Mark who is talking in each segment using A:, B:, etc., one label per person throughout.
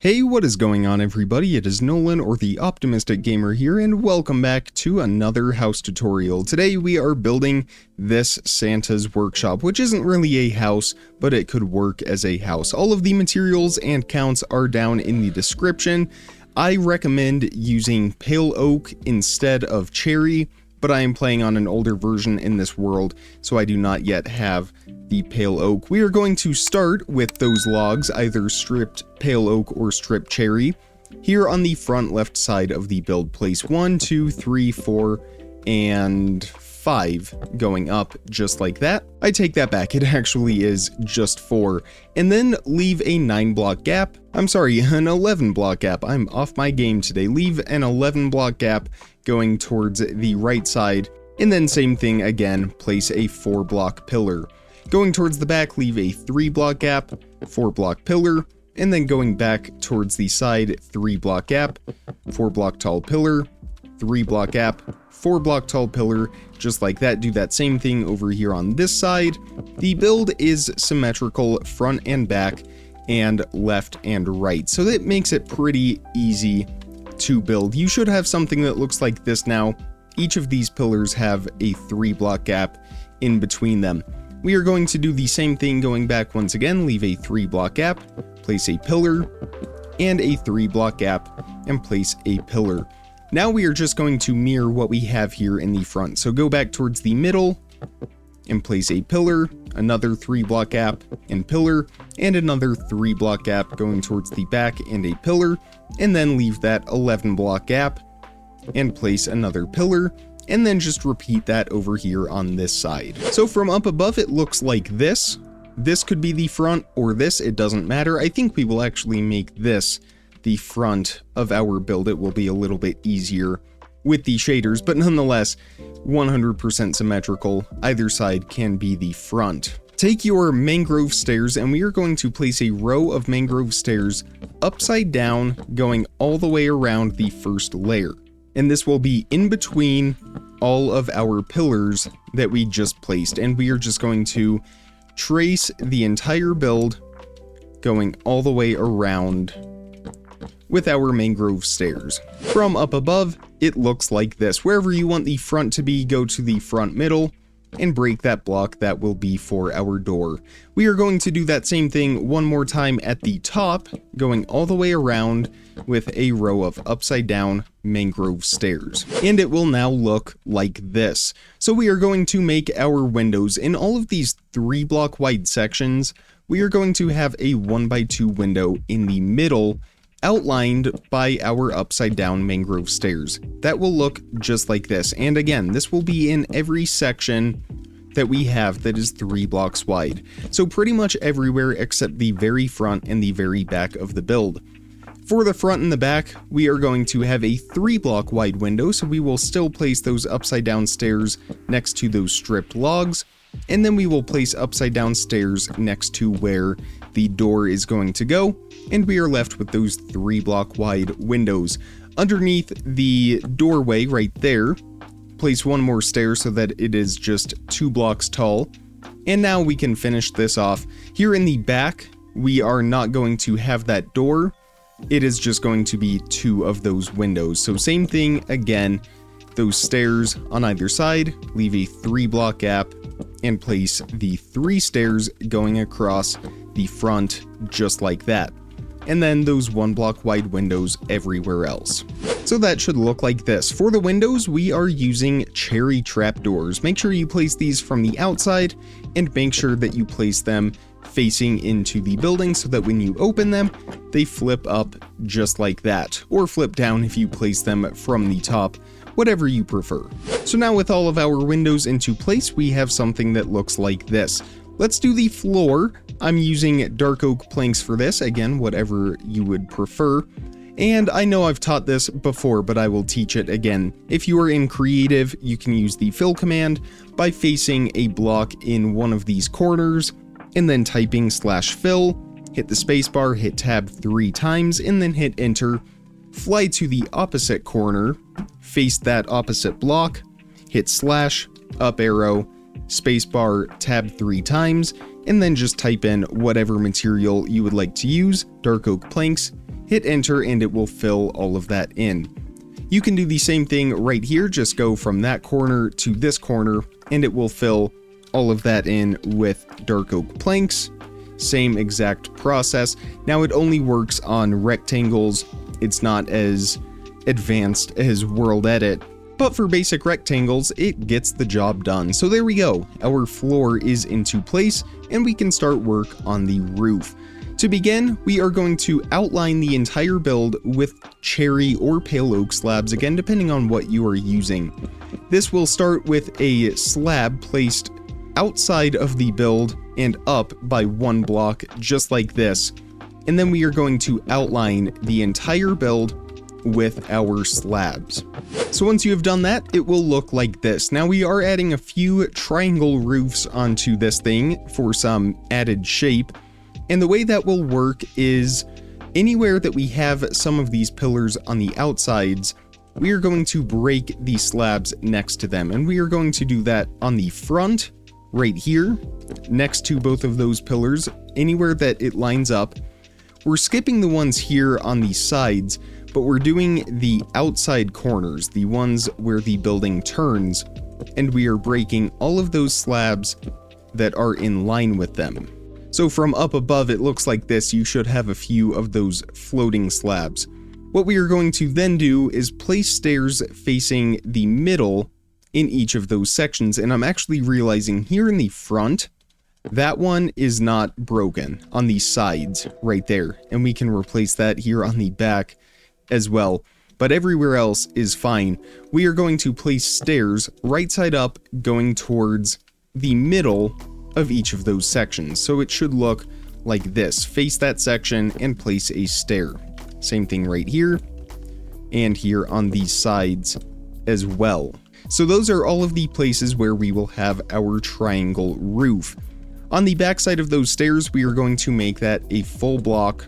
A: Hey, what is going on everybody? It is Nolan, or the Optimistic Gamer here, and welcome back to another house tutorial. Today we are building this Santa's workshop, which isn't really a house, but it could work as a house. All of the materials and counts are down in the description. I recommend using pale oak instead of cherry, but I am playing on an older version in this world, so I do not yet have the pale oak. We are going to start with those logs, either stripped pale oak or stripped cherry. Here on the front left side of the build, place 1, 2, 3, 4, and 5 going up just like that. I take that back, it actually is just 4. And then leave a 9 block gap. I'm sorry, an 11 block gap. I'm off my game today. Leave an 11 block gap going towards the right side. And then same thing again, place a 4 block pillar. Going towards the back, leave a 3 block gap, 4 block pillar, and then going back towards the side, 3 block gap, 4 block tall pillar, 3 block gap, 4 block tall pillar, just like that. Do that same thing over here on this side. The build is symmetrical front and back and left and right, so that makes it pretty easy to build. You should have something that looks like this now. Each of these pillars have a 3 block gap in between them. We are going to do the same thing going back once again, leave a 3 block gap, place a pillar, and a 3 block gap, and place a pillar. Now we are just going to mirror what we have here in the front. So go back towards the middle, and place a pillar, another 3 block gap, and pillar, and another 3 block gap going towards the back, and a pillar, and then leave that 11 block gap, and place another pillar, and then just repeat that over here on this side. So from up above it looks like this. This could be the front or this, it doesn't matter. I think we will actually make this the front of our build. It will be a little bit easier with the shaders, but nonetheless 100% symmetrical. Either side can be the front. Take your mangrove stairs and we are going to place a row of mangrove stairs upside down going all the way around the first layer. And this will be in between all of our pillars that we just placed. And we are just going to trace the entire build going all the way around with our mangrove stairs. From up above, it looks like this. Wherever you want the front to be, go to the front middle and break that block. That will be for our door. We are going to do that same thing one more time at the top, going all the way around with a row of upside down mangrove stairs. And it will now look like this. So we are going to make our windows in all of these 3 block wide sections. We are going to have a 1x2 window in the middle, outlined by our upside down mangrove stairs. That will look just like this. And again, this will be in every section that we have that is 3 blocks wide. So pretty much everywhere except the very front and the very back of the build. For the front and the back, we are going to have a 3 block wide window, so we will still place those upside down stairs next to those stripped logs, and then we will place upside down stairs next to where the door is going to go, and we are left with those 3 block wide windows. Underneath the doorway right there, place 1 more stair so that it is just 2 blocks tall. And now we can finish this off. Here in the back, we are not going to have that door. It is just going to be 2 of those windows. So same thing again, those stairs on either side, leave a 3 block gap, and place the 3 stairs going across the front just like that. And then those 1 block wide windows everywhere else. So that should look like this. For the windows, we are using cherry trapdoors. Make sure you place these from the outside and make sure that you place them facing into the building so that when you open them, they flip up just like that, or flip down if you place them from the top, whatever you prefer. So now with all of our windows into place, we have something that looks like this. Let's do the floor. I'm using dark oak planks for this, again, whatever you would prefer. And I know I've taught this before, but I will teach it again. If you are in creative, you can use the fill command by facing a block in one of these corners, and then typing /fill, hit the spacebar, hit tab 3 times, and then hit enter. Fly to the opposite corner, face that opposite block, hit / up arrow, spacebar, tab 3 times, and then just type in whatever material you would like to use, dark oak planks, hit enter and it will fill all of that in. You can do the same thing right here, just go from that corner to this corner and it will fill all of that in with dark oak planks. Same exact process. Now it only works on rectangles. It's not as advanced as World Edit, but for basic rectangles, it gets the job done. So there we go. Our floor is into place and we can start work on the roof. To begin, we are going to outline the entire build with cherry or pale oak slabs, again depending on what you are using. This will start with a slab placed outside of the build and up by 1 block, just like this. And then we are going to outline the entire build with our slabs. So once you have done that, it will look like this. Now we are adding a few triangle roofs onto this thing for some added shape. And the way that will work is anywhere that we have some of these pillars on the outsides, we are going to break the slabs next to them. And we are going to do that on the front, right here, next to both of those pillars, anywhere that it lines up. We're skipping the ones here on the sides, but we're doing the outside corners, the ones where the building turns, and we are breaking all of those slabs that are in line with them. So from up above, it looks like this. You should have a few of those floating slabs. What we are going to then do is place stairs facing the middle in each of those sections. And I'm actually realizing here in the front, that one is not broken on the sides right there. And we can replace that here on the back as well. But everywhere else is fine. We are going to place stairs right side up going towards the middle of each of those sections. So it should look like this. Face that section and place a stair. Same thing right here and here on these sides as well. So those are all of the places where we will have our triangle roof. On the back side of those stairs, we are going to make that a full block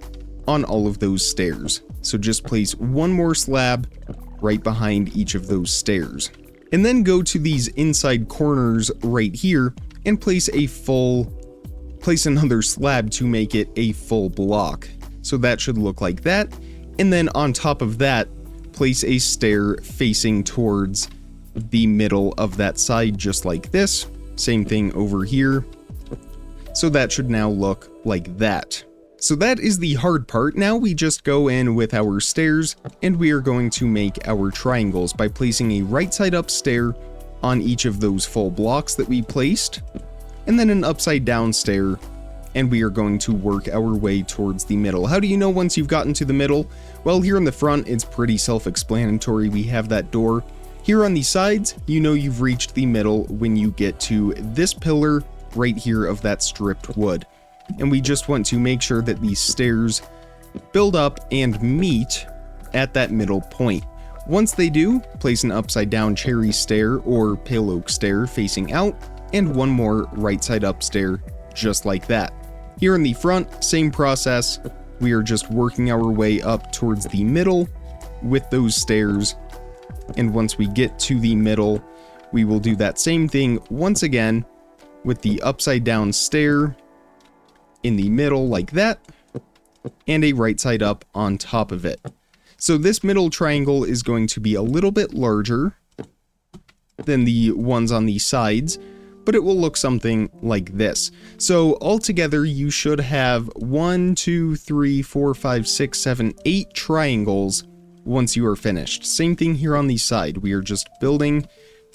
A: on all of those stairs. So just place one more slab right behind each of those stairs. And then go to these inside corners right here and place another slab to make it a full block. So that should look like that. And then on top of that, place a stair facing towards the middle of that side, just like this. Same thing over here. So that should now look like that. So that is the hard part. Now we just go in with our stairs and we are going to make our triangles by placing a right side up stair on each of those full blocks that we placed, and then an upside down stair, and we are going to work our way towards the middle. How do you know once you've gotten to the middle? Well, here in the front, it's pretty self-explanatory. We have that door. Here on the sides, you know you've reached the middle when you get to this pillar right here of that stripped wood. And we just want to make sure that these stairs build up and meet at that middle point. Once they do, place an upside down cherry stair or pale oak stair facing out, and one more right side up stair, just like that. Here in the front, same process. We are just working our way up towards the middle with those stairs. And once we get to the middle, we will do that same thing once again with the upside down stair in the middle like that, and a right side up on top of it. So this middle triangle is going to be a little bit larger than the ones on the sides, but it will look something like this. So altogether, you should have 1, 2, 3, 4, 5, 6, 7, 8 triangles once you are finished. Same thing here on the side. We are just building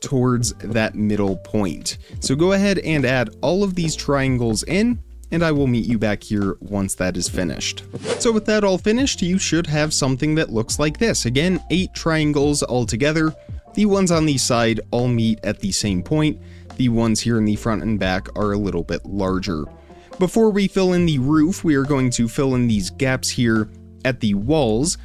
A: towards that middle point. So go ahead and add all of these triangles in, and I will meet you back here once that is finished. So with that all finished, you should have something that looks like this. Again, 8 triangles all together. The ones on the side all meet at the same point. The ones here in the front and back are a little bit larger. Before we fill in the roof, we are going to fill in these gaps here at the walls.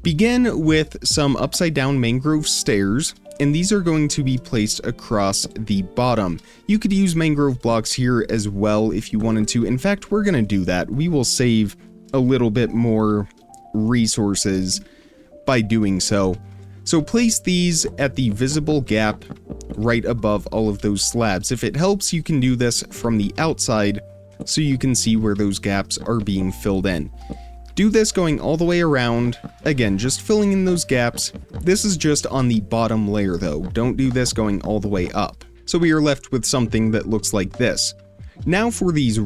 A: Begin with some upside down mangrove stairs, and these are going to be placed across the bottom. You could use mangrove blocks here as well if you wanted to. In fact, we're going to do that. We will save a little bit more resources by doing so. So place these at the visible gap right above all of those slabs. If it helps, you can do this from the outside so you can see where those gaps are being filled in. Do this going all the way around, again, just filling in those gaps. This is just on the bottom layer though, don't do this going all the way up. So we are left with something that looks like this. Now for these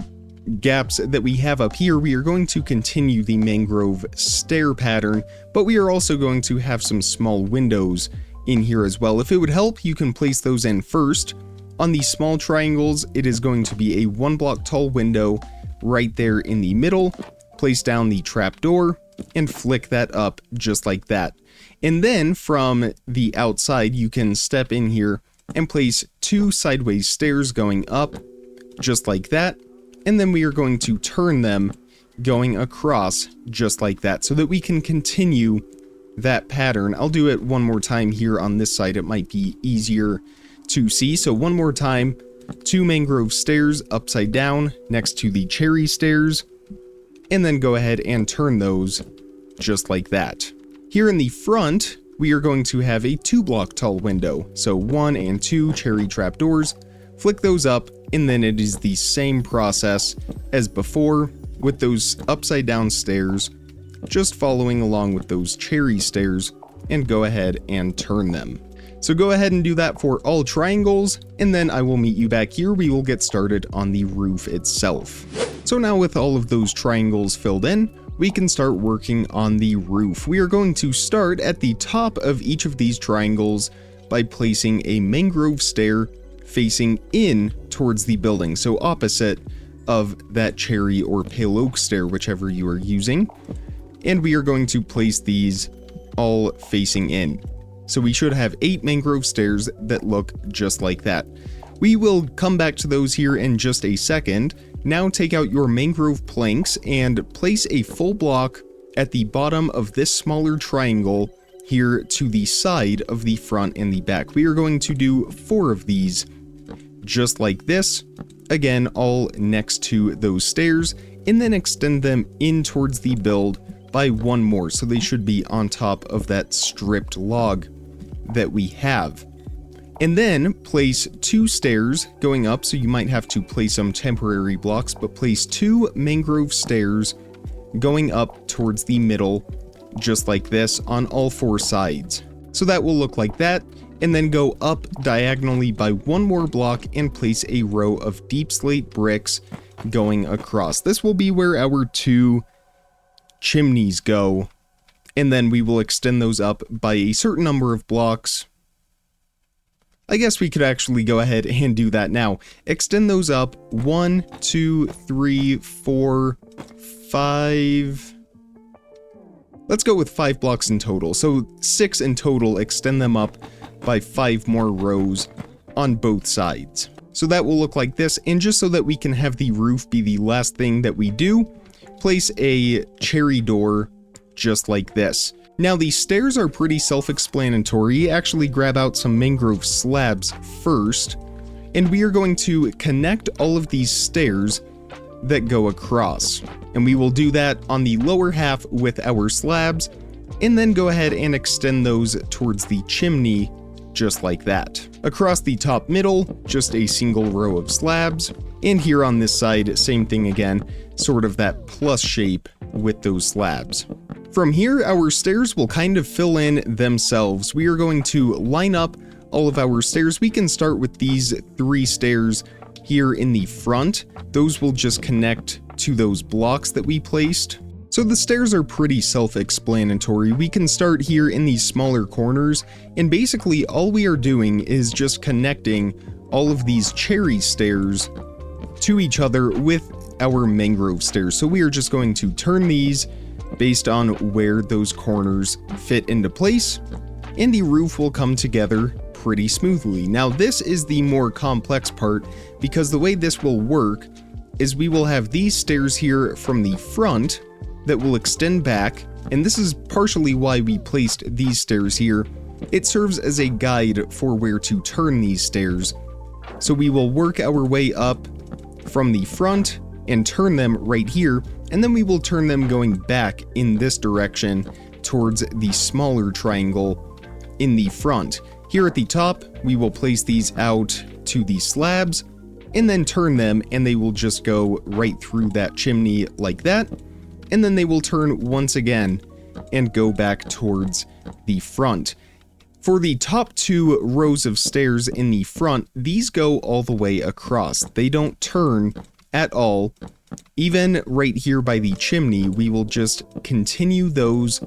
A: gaps that we have up here, we are going to continue the mangrove stair pattern, but we are also going to have some small windows in here as well. If it would help, you can place those in first. On these small triangles, it is going to be a 1 block tall window right there in the middle. Place down the trapdoor and flick that up just like that. And then from the outside, you can step in here and place 2 sideways stairs going up just like that. And then we are going to turn them going across just like that so that we can continue that pattern. I'll do it one more time here on this side. It might be easier to see. So one more time, 2 mangrove stairs upside down next to the cherry stairs, and then go ahead and turn those just like that. Here in the front, we are going to have a 2 block tall window. So 1 and 2 cherry trapdoors, flick those up, and then it is the same process as before with those upside down stairs, just following along with those cherry stairs, and go ahead and turn them. So go ahead and do that for all triangles, and then I will meet you back here. We will get started on the roof itself. So now with all of those triangles filled in, we can start working on the roof. We are going to start at the top of each of these triangles by placing a mangrove stair facing in towards the building, so opposite of that cherry or pale oak stair, whichever you are using. And we are going to place these all facing in. So we should have 8 mangrove stairs that look just like that. We will come back to those here in just a second. Now take out your mangrove planks and place a full block at the bottom of this smaller triangle here to the side of the front and the back. We are going to do 4 of these just like this, again all next to those stairs, and then extend them in towards the build by 1 more, so they should be on top of that stripped log that we have. And then place 2 stairs going up, so you might have to place some temporary blocks, but place 2 mangrove stairs going up towards the middle just like this on all 4 sides. So that will look like that, and then go up diagonally by 1 more block and place a row of deep slate bricks going across. This will be where our 2 chimneys go, and then we will extend those up by a certain number of blocks. I guess we could actually go ahead and do that now. Extend those up 1, 2, 3, 4, 5. Let's go with 5 blocks in total. So 6 in total, extend them up by 5 more rows on both sides. So that will look like this, and just so that we can have the roof be the last thing that we do, place a cherry door just like this. Now these stairs are pretty self-explanatory. Actually grab out some mangrove slabs first, and we are going to connect all of these stairs that go across. And we will do that on the lower half with our slabs, and then go ahead and extend those towards the chimney just like that. Across the top middle, just a single row of slabs, and here on this side, same thing again, sort of that plus shape with those slabs. From here, our stairs will kind of fill in themselves. We are going to line up all of our stairs. We can start with these 3 stairs here in the front. Those will just connect to those blocks that we placed. So the stairs are pretty self-explanatory. We can start here in these smaller corners, and basically all we are doing is just connecting all of these cherry stairs to each other with our mangrove stairs. So we are just going to turn these based on where those corners fit into place, and the roof will come together pretty smoothly. Now this is the more complex part, because the way this will work is we will have these stairs here from the front that will extend back, and this is partially why we placed these stairs here. It serves as a guide for where to turn these stairs. So we will work our way up from the front and turn them right here, and then we will turn them going back in this direction towards the smaller triangle in the front. Here at the top, we will place these out to the slabs and then turn them, and they will just go right through that chimney like that. and then they will turn once again and go back towards the front. For the top 2 rows of stairs in the front, these go all the way across. They don't turn at all. Even right here by the chimney, we will just continue those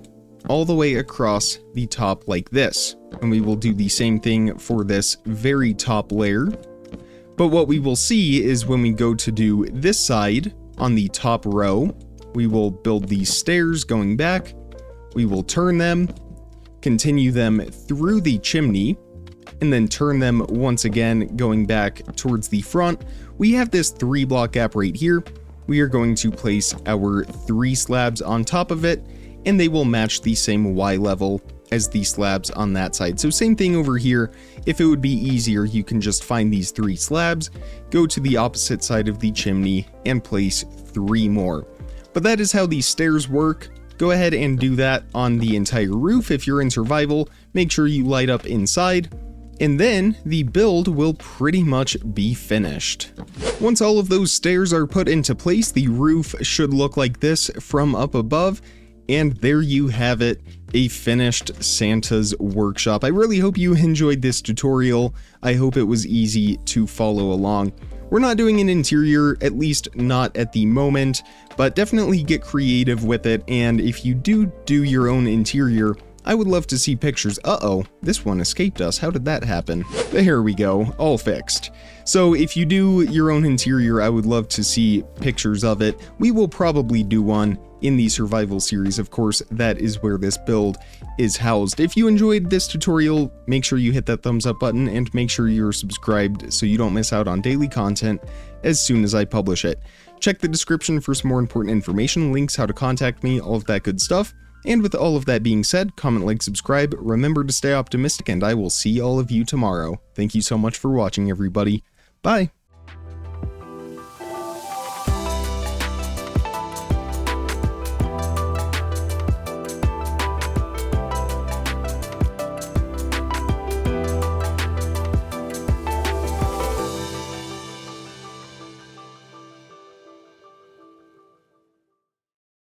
A: all the way across the top like this. And we will do the same thing for this very top layer. But what we will see is when we go to do this side on the top row, we will build these stairs going back. We will turn them, continue them through the chimney, and then turn them once again going back towards the front. We have this 3 block gap right here. We are going to place our 3 slabs on top of it, and they will match the same Y level as the slabs on that side. So same thing over here. If it would be easier, you can just find these 3 slabs, go to the opposite side of the chimney, and place 3 more. But that is how these stairs work. Go ahead and do that on the entire roof. If you're in survival, make sure you light up inside, and then the build will pretty much be finished. Once all of those stairs are put into place, the roof should look like this from up above, and there you have it, a finished Santa's workshop. I really hope you enjoyed this tutorial. I hope it was easy to follow along. We're not doing an interior, at least not at the moment, but definitely get creative with it, and if you do your own interior, I would love to see pictures. Uh-oh, this one escaped us. How did that happen? But here we go, all fixed. So if you do your own interior, I would love to see pictures of it. We will probably do one in the survival series. Of course, that is where this build is housed. If you enjoyed this tutorial, make sure you hit that thumbs up button and make sure you're subscribed so you don't miss out on daily content as soon as I publish it. Check the description for some more important information, links, how to contact me, all of that good stuff. And with all of that being said, comment, like, subscribe, remember to stay optimistic, and I will see all of you tomorrow. Thank you so much for watching, everybody. Bye!